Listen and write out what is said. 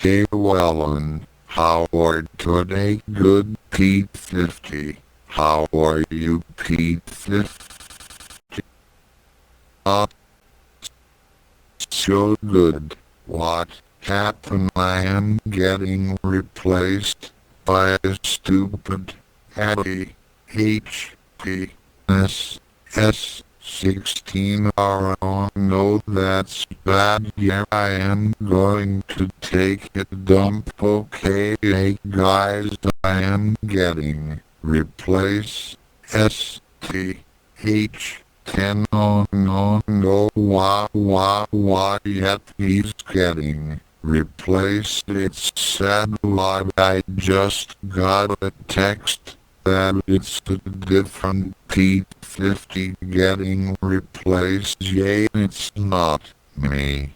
Okay, well, and how are today, good Pete 50? How are you, Pete 50? So good. What happened? I am getting replaced by a stupid Hattie HP S16. Oh no, that's bad. Yeah, I am going to take a dump. Okay, guys, I am getting replace STH10. Oh no, no, why yet he's getting replaced. It's sad. I just got a text that it's a different Pete 50 getting replaced. Yay, it's not me.